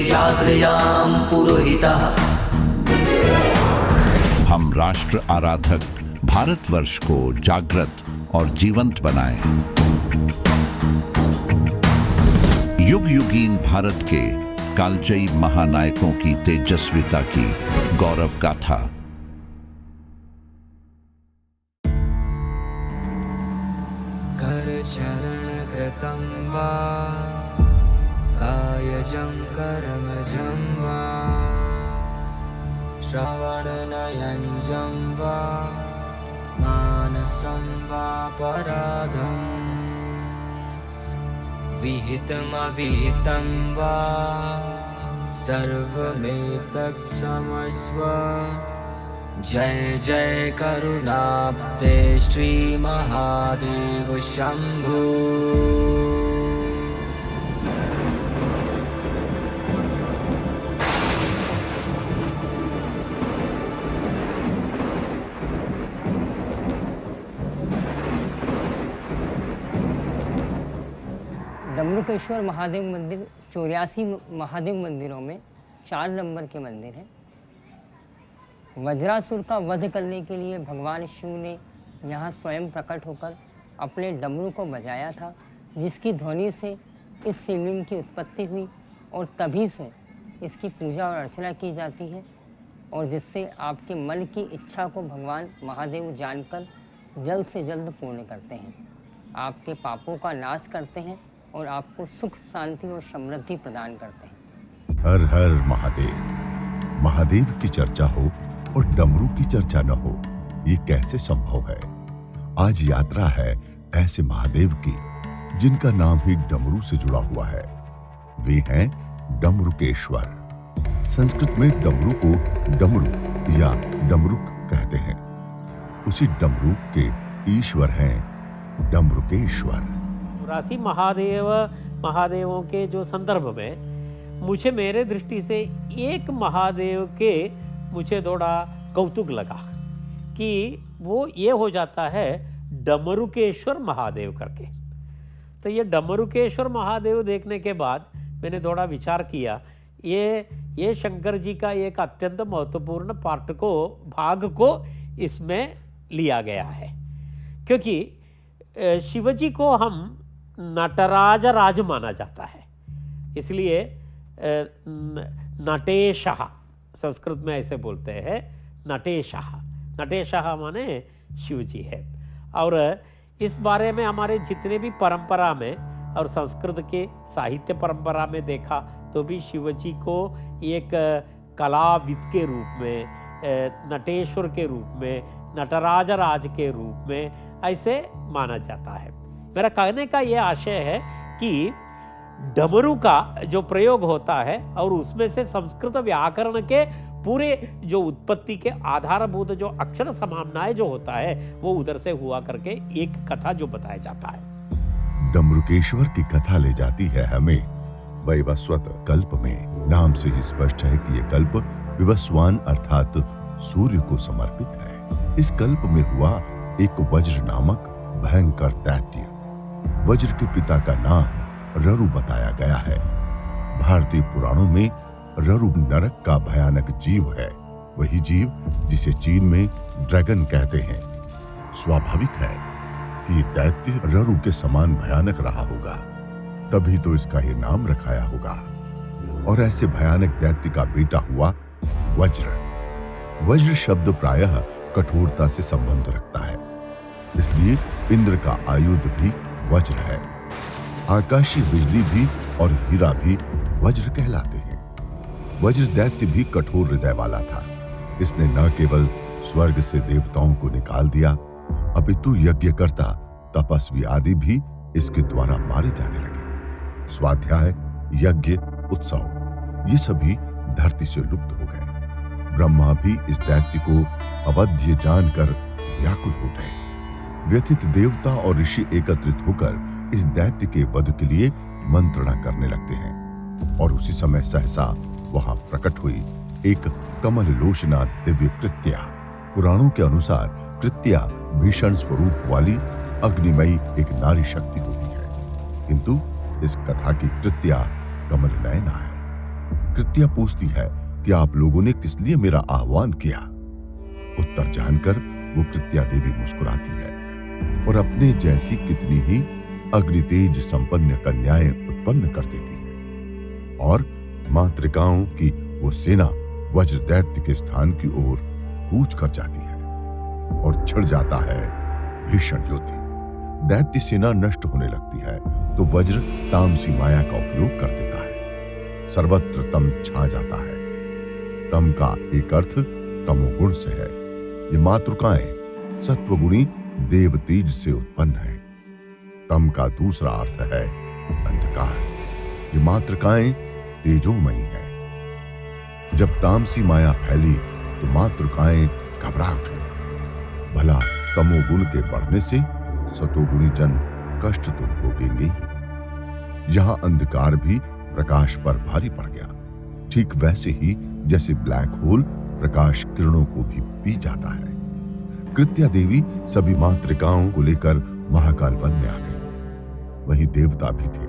जाग्रयाम पुरोहितः। हम राष्ट्र आराधक भारतवर्ष को जागृत और जीवंत बनाएं। युग युगीन भारत के कालजयी महानायकों की तेजस्विता की गौरव गाथा। कर चरण कृतं वा कायजं कर्मजं वा श्रवणनयनजं वा मानसं वा पराधं विहितमविहितं वा सर्वमेतत् क्षमस्व। जय जय करुणाब्दे श्री महादेव शंभो। डमरुकेश्वर महादेव मंदिर 84 महादेव मंदिरों में 4 नंबर के मंदिर हैं। वज्रासुर का वध करने के लिए भगवान शिव ने यहाँ स्वयं प्रकट होकर अपने डमरू को बजाया था, जिसकी ध्वनि से इस शिवलिंग की उत्पत्ति हुई और तभी से इसकी पूजा और अर्चना की जाती है, और जिससे आपके मन की इच्छा को भगवान महादेव जानकर जल्द से जल्द पूर्ण करते हैं, आपके पापों का नाश करते हैं और आपको सुख शांति और समृद्धि प्रदान करते हैं। हर हर महादेव। महादेव की चर्चा हो और डमरू की चर्चा न हो, ये कैसे संभव है। आज यात्रा है ऐसे महादेव की जिनका नाम ही डमरू से जुड़ा हुआ है। वे हैं डमरुकेश्वर। संस्कृत में डमरू को डमरू या डमरुक कहते हैं। उसी डमरुक के ईश्वर हैं डमरुकेश्वर। 84 महादेवों के जो संदर्भ में मुझे मेरे दृष्टि से एक महादेव के मुझे थोड़ा कौतुक लगा कि वो ये हो जाता है डमरुकेश्वर महादेव करके। तो ये डमरुकेश्वर महादेव देखने के बाद मैंने थोड़ा विचार किया, ये शंकर जी का एक अत्यंत महत्वपूर्ण भाग को इसमें लिया गया है, क्योंकि शिवजी को हम नटराज राज माना जाता है, इसलिए नटेशः संस्कृत में ऐसे बोलते हैं, नटेशः। नटेशः माने शिवजी है। और इस बारे में हमारे जितने भी परंपरा में और संस्कृत के साहित्य परंपरा में देखा तो भी शिवजी को एक कलाविद के रूप में, नटेश्वर के रूप में, नटराज राज के रूप में ऐसे माना जाता है। मेरा कहने का यह आशय है कि डमरू का जो प्रयोग होता है और उसमें से संस्कृत व्याकरण के पूरे जो उत्पत्ति के आधारभूत जो अक्षर समामनाएं जो होता है वो उधर से हुआ करके एक कथा जो बताया जाता है। डमरुकेश्वर की कथा ले जाती है हमें वैवस्वत कल्प में। नाम से ही स्पष्ट है कि यह कल्प विवस्वान अर्थात सूर्य को समर्पित है। इस कल्प में हुआ एक वज्र नामक भयंकर दैत्य। वज्र के पिता का नाम ररु बताया गया है। भारतीय पुराणों में ररु नरक का भयानक जीव है, वही जीव जिसे चीन में ड्रैगन कहते हैं। स्वाभाविक है कि ये दैत्य ररु के समान भयानक रहा होगा, तभी तो इसका ये नाम रखाया होगा। और ऐसे भयानक दैत्य का बेटा हुआ वज्र। वज्र शब्द प्रायः कठोरता से संबंध रखता है, इसलिए इंद्र का आयुध भी वज्र है। आकाशीय बिजली भी और हीरा भी वज्र कहलाते हैं। वज्र दैत्य भी कठोर हृदय वाला था। इसने न केवल स्वर्ग से देवताओं को निकाल दिया, अपितु यज्ञकर्ता, तपस्वी आदि भी इसके द्वारा मारे जाने लगे। स्वाध्याय, यज्ञ, उत्सव ये सभी धरती से लुप्त हो गए। ब्रह्मा भी इस दैत्य को अवध्य जानकर व्याकुल हो गए। व्यथित देवता और ऋषि एकत्रित होकर इस दैत्य के वध के लिए मंत्रणा करने लगते हैं। और उसी समय सहसा वहां प्रकट हुई एक कमल लोचना दिव्य कृत्या। पुराणों के अनुसार कृत्या भीषण स्वरूप वाली अग्निमयी एक नारी शक्ति होती है, किंतु इस कथा की कृत्या कमल नयना है। कृत्या पूछती है कि आप लोगों ने किस लिए मेरा आह्वान किया। उत्तर जानकर वो कृत्या देवी मुस्कुराती है और अपने जैसी कितनी ही अग्नितेज संपन्न कन्याएं उत्पन्न कर देती है और मातृकाओं की वो सेना वज्र दैत्य के स्थान की ओर कूच कर जाती है और छिड़ जाता है भीषण युद्ध। दैत्य सेना नष्ट होने लगती है तो वज्र तामसी माया का उपयोग कर देता है। सर्वत्र तम छा जाता है। तम का एक अर्थ तमोगुण से है। ये मातृकाएं सत्वगुणी देव तेज से उत्पन्न है। तम का दूसरा अर्थ है अंधकार। ये मातृकाएं तेजोमयी हैं। जब तामसी माया फैली तो मातृकाएं घबरा उठी। भला तमोगुण के बढ़ने से सतोगुणी जन कष्ट तो भोगेंगे ही। यहां अंधकार भी प्रकाश पर भारी पड़ गया, ठीक वैसे ही जैसे ब्लैक होल प्रकाश किरणों को भी पी जाता है। कृत्या देवी सभी मातृकाओं को लेकर महाकाल वन में आ गई। वहीं देवता भी थे।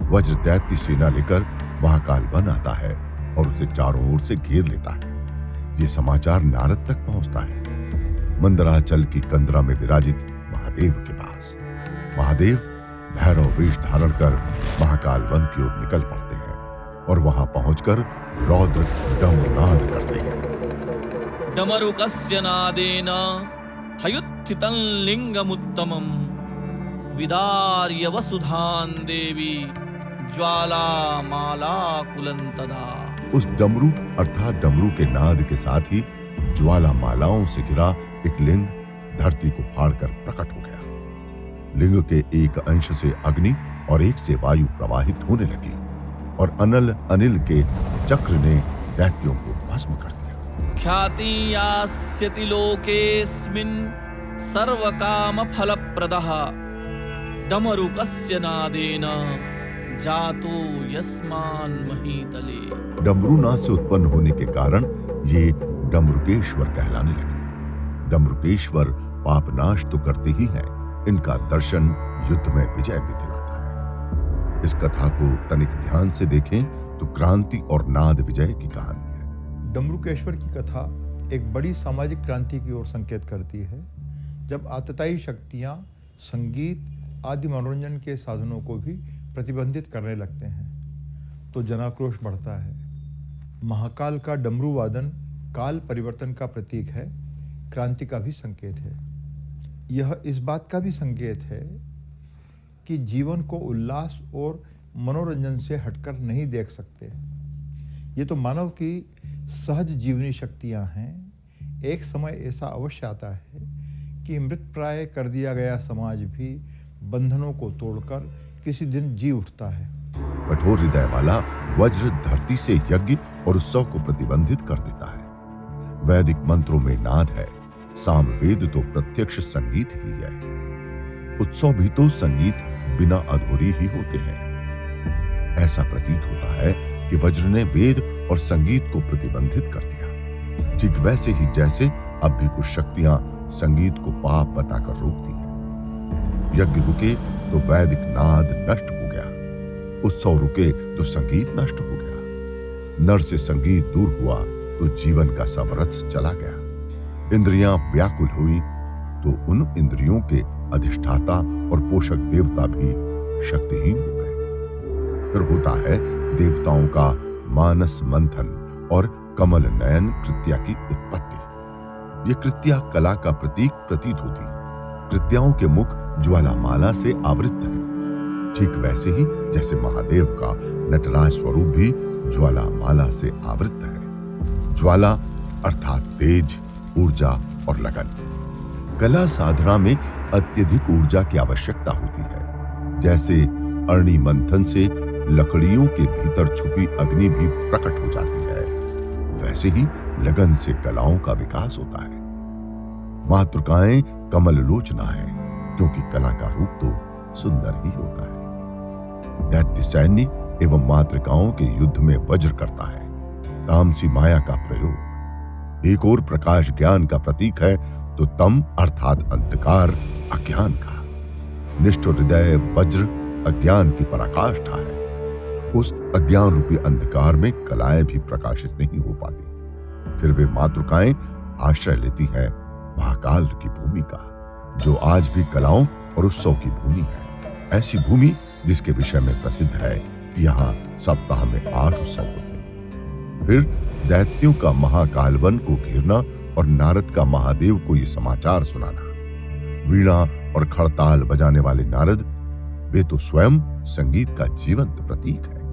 वज्र दैत्य सेना लेकर महाकाल वन आता है और उसे चारों ओर से घेर लेता है। ये समाचार नारद तक पहुंचता है। मंदराचल की कंदरा में विराजित महादेव के पास। महादेव भैरव वेश धारण कर महाकाल वन की ओर निकल पड़ते हैं और वहां पहुंचकर रौद्र डमरुनाद करते हैं। डमरुकस्य नादेन हयुत्थितं लिंगमुत्तमं विदार्य वसुधां देवी ज्वालामालाकुलं तदा। उस डमरू अर्थात डमरू के नाद के साथ ही ज्वाला मालाओं से घिरा एक लिंग धरती को फाड़कर प्रकट हो गया। लिंग के एक अंश से अग्नि और एक से वायु प्रवाहित होने लगी और अनिल के चक्र ने दैत्यों को भस्म कर दिया। ख्याति यास्यति लोकेस्मिन् सर्वकाम फलप्रदः डमरुकस्य नादेन जातो यस्मान् महीतले। डमरूनाद से उत्पन्न होने के कारण ये डमरुकेश्वर कहलाने लगे। डमरुकेश्वर पापनाश तो करते ही हैं, इनका दर्शन युद्ध में विजय भी दिलाता है। इस कथा को तनिक ध्यान से देखें तो क्रांति और नाद विजय की कहानी है। डमरुकेश्वर की कथा एक बड़ी सामाजिक क्रांति की ओर संकेत करती है। जब आतताई शक्तियां संगीत आदि मनोरंजन के साधनों को भी प्रतिबंधित करने लगते हैं तो जनाक्रोश बढ़ता है। महाकाल का डमरू वादन काल परिवर्तन का प्रतीक है, क्रांति का भी संकेत है। यह इस बात का भी संकेत है कि जीवन को उल्लास और मनोरंजन से हटकर नहीं देख सकते। ये तो मानव की सहज जीवनी शक्तियां हैं। एक समय ऐसा अवश्य आता है कि मृतप्राय कर दिया गया समाज भी बंधनों को तोड़कर किसी दिन जी उठता है। कठोर हृदय वाला वज्र धरती से यज्ञ और उत्सव को प्रतिबंधित कर देता है। वैदिक मंत्रों में नाद है, सामवेद तो प्रत्यक्ष संगीत ही है। उत्सव भी तो संगीत बिना अधूरी ही होते हैं। ऐसा प्रतीत होता है कि वज्र ने वेद और संगीत को प्रतिबंधित कर दिया, ठीक वैसे ही जैसे अब भी कुछ शक्तियां संगीत को पाप बताकर रोकती हैं। यज्ञ रुके तो वैदिक नाद नष्ट हो गया, उत्सव रुके तो संगीत नष्ट हो गया। नर से संगीत दूर हुआ तो जीवन का सब रथ चला गया। इंद्रियां व्याकुल हुई तो उन इंद्रियों के अधिष्ठाता और पोषक देवता भी शक्तिहीन हो गए। फिर होता है देवताओं का मानस मंथन और कमल नयन कृत्या की उत्पत्ति। ये कृत्या कला का प्रतीक प्रतीत होती है। कृत्याओं के मुख ज्वालामाला से आवृत है, ठीक वैसे ही जैसे महादेव का नटराज स्वरूप भी ज्वालामाला से आवृत है। ज्वाला अर्थात तेज, ऊर्जा और लगन। कला साधना में अत्यधिक ऊर्जा की आवश्यकता होती है। जैसे अरणि मंथन से लकड़ियों के भीतर छुपी अग्नि भी प्रकट हो जाती है, वैसे ही लगन से कलाओं का विकास होता है। मातृकाएं कमल लोचना है, क्योंकि कला का रूप तो सुंदर ही होता है। दैत्य सैन्य एवं मातृकाओं के युद्ध में वज्र करता है, तामसी माया का प्रयोग। एक और प्रकाश ज्ञान का प्रतीक है तो तम अर्थात अंधकार अज्ञान का। निष्ठुर हृदय वज्र अज्ञान की पराकाष्ठा है। उस अज्ञान रूपी अंधकार में कलाएं भी प्रकाशित नहीं हो पाती। फिर वे मातृकाएं आश्रय लेती हैं महाकाल की भूमि का, जो आज भी कलाओं और उत्सव की भूमि है। ऐसी भूमि जिसके विषय में प्रसिद्ध है कि यहाँ सप्ताह में 8 उत्सव होते हैं। फिर दैत्यों का महाकालवन को घेरना और नारद का महादेव को ये समाचार सुनाना। वीणा और खड़ताल बजाने वाले नारद, वे तो स्वयं संगीत का जीवंत प्रतीक है।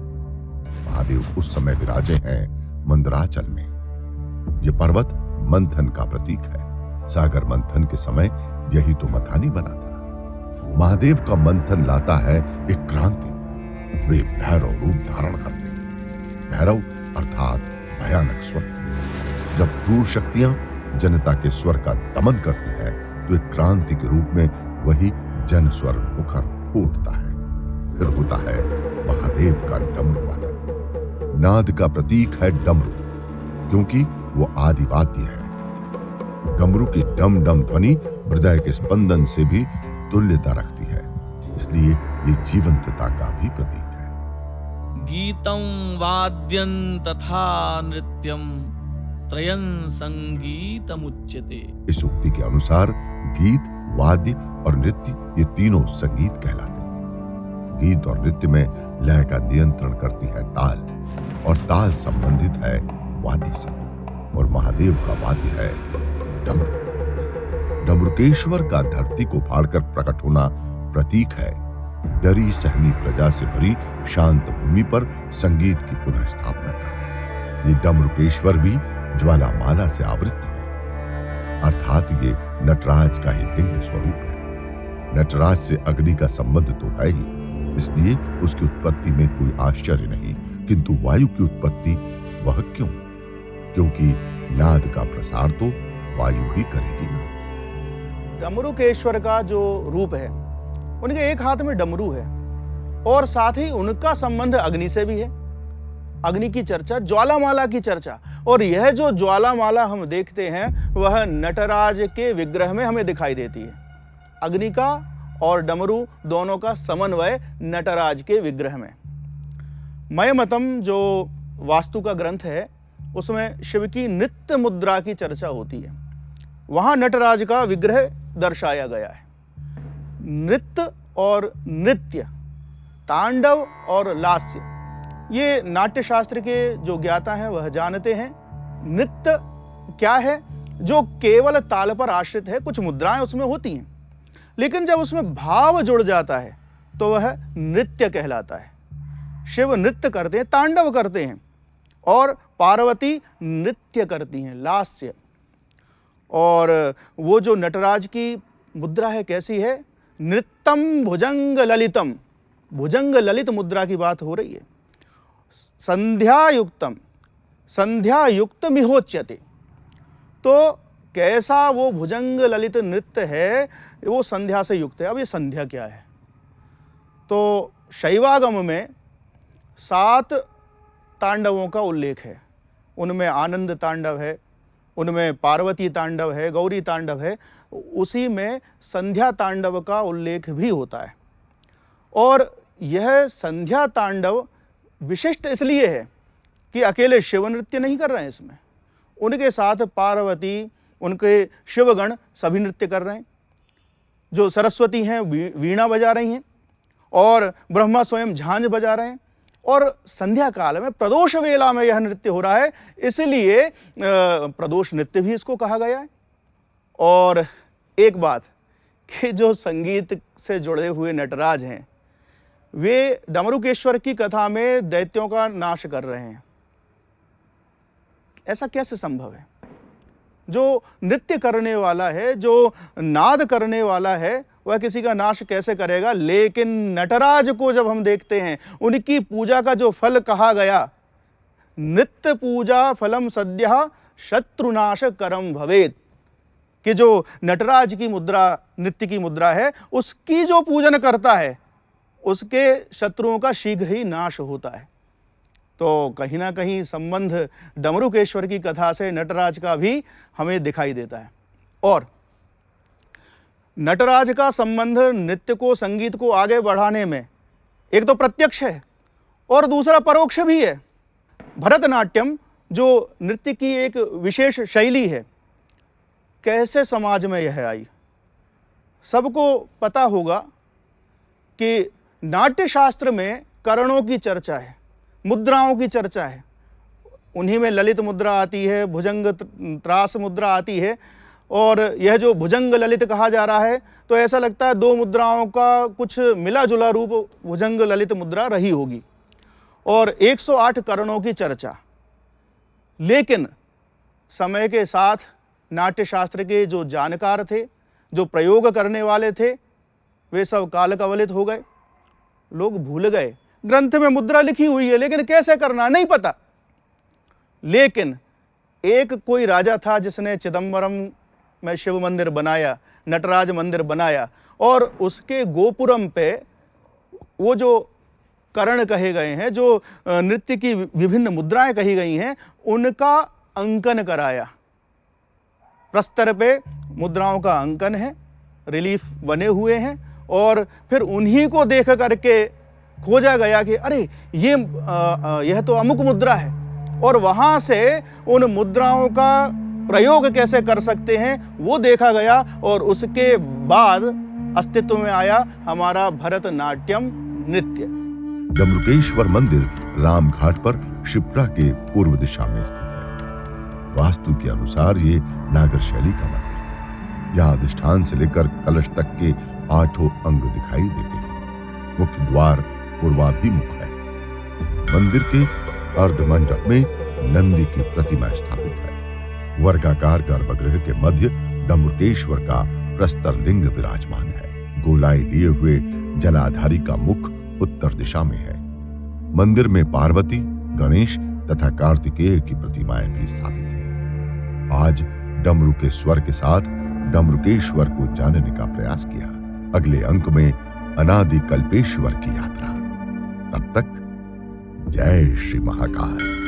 महादेव उस समय विराजे हैं मंदराचल में। ये पर्वत मंथन का प्रतीक है। सागर मंथन के समय यही तो मथानी बना था। महादेव का मंथन लाता है एक क्रांति। वे भैरव रूप धारण करते हैं। भैरव अर्थात भयानक स्वर। जब क्रूर शक्तियां जनता के स्वर का दमन करती है तो एक क्रांति के रूप में वही जन स्वर मुखर उठता है। फिर होता है महादेव का डमरू वादन। नाद का प्रतीक है डमरू, क्योंकि वो आदि वाद्य है। डमरू की डम डम ध्वनि हृदय के स्पंदन से भी तुल्यता रखती है, इसलिए ये जीवंतता का भी प्रतीक है। गीतं वाद्यं तथा नृत्यं त्रयं संगीतमुच्यते। इस उक्ति के अनुसार गीत, वाद्य और नृत्य ये तीनों संगीत कहलाते हैं। गीत और नृत्य में लय का नियंत्रण करती है ताल, और ताल संबंधित है वाद्य से, और महादेव का वाद्य है डमरू। डमरुकेश्वर का धरती को फाड़कर प्रकट होना प्रतीक है डरी सहमी प्रजा से भरी शांत भूमि पर संगीत की पुनः स्थापना का। ये डमरुकेश्वर भी ज्वालामाला से आवृत है, अर्थात ये नटराज का ही लिंग स्वरूप है। नटराज से अग्नि का संबंध तो है ही, इसलिए उसकी उत्पत्ति में कोई आश्चर्य नहीं, किंतु वायु की उत्पत्ति वह क्यों? क्योंकि नाद का प्रसार तो वायु ही करेगी ना। डमरुकेश्वर का जो रूप है, उनके एक हाथ में डमरू है और साथ ही उनका संबंध अग्नि से भी है। अग्नि की चर्चा, ज्वालामाला की चर्चा, और यह जो ज्वालामाला हम देखते हैं वह नटराज के विग्रह में हमें दिखाई देती है। अग्नि का और डमरू दोनों का समन्वय नटराज के विग्रह में। मयमतम जो वास्तु का ग्रंथ है उसमें शिव की नृत्य मुद्रा की चर्चा होती है। वहां नटराज का विग्रह दर्शाया गया है। नृत्य और नृत्य, तांडव और लास्य, ये नाट्य शास्त्र के जो ज्ञाता हैं वह जानते हैं। नृत्य क्या है? जो केवल ताल पर आश्रित है, कुछ मुद्राएं उसमें होती हैं, लेकिन जब उसमें भाव जुड़ जाता है तो वह नृत्य कहलाता है। शिव नृत्य करते हैं, तांडव करते हैं, और पार्वती नृत्य करती हैं, लास्य। और वो जो नटराज की मुद्रा है कैसी है? नृत्यम भुजंग ललितम, भुजंग ललित मुद्रा की बात हो रही है। संध्यायुक्तम, संध्या युक्त मिहोच्यते। तो कैसा वो भुजंग ललित नृत्य है, वो संध्या से युक्त है। अब ये संध्या क्या है? तो शैवागम में 7 तांडवों का उल्लेख है। उनमें आनंद तांडव है, उनमें पार्वती तांडव है, गौरी तांडव है, उसी में संध्या तांडव का उल्लेख भी होता है। और यह संध्या तांडव विशिष्ट इसलिए है कि अकेले शिव नृत्य नहीं कर रहे हैं इसमें, उनके साथ पार्वती, उनके शिवगण सभी नृत्य कर रहे हैं। जो सरस्वती हैं वीणा बजा रही हैं, और ब्रह्मा स्वयं झांझ बजा रहे हैं, और संध्या काल में प्रदोष वेला में यह नृत्य हो रहा है, इसलिए प्रदोष नृत्य भी इसको कहा गया है। और एक बात कि जो संगीत से जुड़े हुए नटराज हैं वे डमरुकेश्वर की कथा में दैत्यों का नाश कर रहे हैं। ऐसा कैसे संभव है? जो नृत्य करने वाला है, जो नाद करने वाला है, वह किसी का नाश कैसे करेगा? लेकिन नटराज को जब हम देखते हैं, उनकी पूजा का जो फल कहा गया, नित्य पूजा फलम सद्यः शत्रुनाश करम भवेत, कि जो नटराज की मुद्रा, नृत्य की मुद्रा है, उसकी जो पूजन करता है उसके शत्रुओं का शीघ्र ही नाश होता है। तो कहीं ना कहीं संबंध डमरुकेश्वर की कथा से नटराज का भी हमें दिखाई देता है। और नटराज का संबंध नृत्य को, संगीत को आगे बढ़ाने में एक तो प्रत्यक्ष है, और दूसरा परोक्ष भी है। भरतनाट्यम जो नृत्य की एक विशेष शैली है, कैसे समाज में यह आई? सबको पता होगा कि नाट्य शास्त्र में करणों की चर्चा है, मुद्राओं की चर्चा है। उन्हीं में ललित मुद्रा आती है, भुजंग त्रास मुद्रा आती है। और यह जो भुजंग ललित कहा जा रहा है, तो ऐसा लगता है दो मुद्राओं का कुछ मिला जुला रूप भुजंग ललित मुद्रा रही होगी। और 108 करणों की चर्चा। लेकिन समय के साथ नाट्य शास्त्र के जो जानकार थे, जो प्रयोग करने वाले थे, वे सब काल कवलित हो गए। लोग भूल गए। ग्रंथ में मुद्रा लिखी हुई है, लेकिन कैसे करना नहीं पता। लेकिन एक कोई राजा था जिसने चिदम्बरम में शिव मंदिर बनाया, नटराज मंदिर बनाया, और उसके गोपुरम पे वो जो करण कहे गए हैं, जो नृत्य की विभिन्न मुद्राएं कही गई हैं, उनका अंकन कराया। प्रस्तर पे मुद्राओं का अंकन है, रिलीफ बने हुए हैं, और फिर उन्हीं को देख करके खोजा गया कि अरे यह तो अमुक मुद्रा है, और वहां से उन मुद्राओं का प्रयोग कैसे कर सकते हैं वो देखा गया। और उसके बाद अस्तित्व में आया हमारा भरतनाट्यम नृत्य। डमरुकेश्वर मंदिर रामघाट पर शिप्रा के पूर्व दिशा में स्थित है। वास्तु के अनुसार ये नागर शैली का मंदिर है। यहाँ अधिष्ठान से लेकर कलश तक के 8 अंग दिखाई देते हैं। मुख्य द्वार पूर्वाभिमुख है। मंदिर के अर्धमंडप में नंदी की प्रतिमा स्थापित है। वर्गाकार गर्भगृह के मध्य डमरुकेश्वर का प्रस्तर लिंग विराजमान है। गोलाई लिए हुए जलाधारी का मुख उत्तर दिशा में है। मंदिर में पार्वती, गणेश तथा कार्तिकेय की प्रतिमाएं भी स्थापित हैं। आज डमरू के स्वर के साथ डमरुकेश्वर को जानने का प्रयास किया। अगले अंक में अनादि कल्पेश्वर की यात्रा। तब तक जय श्री महाकाल।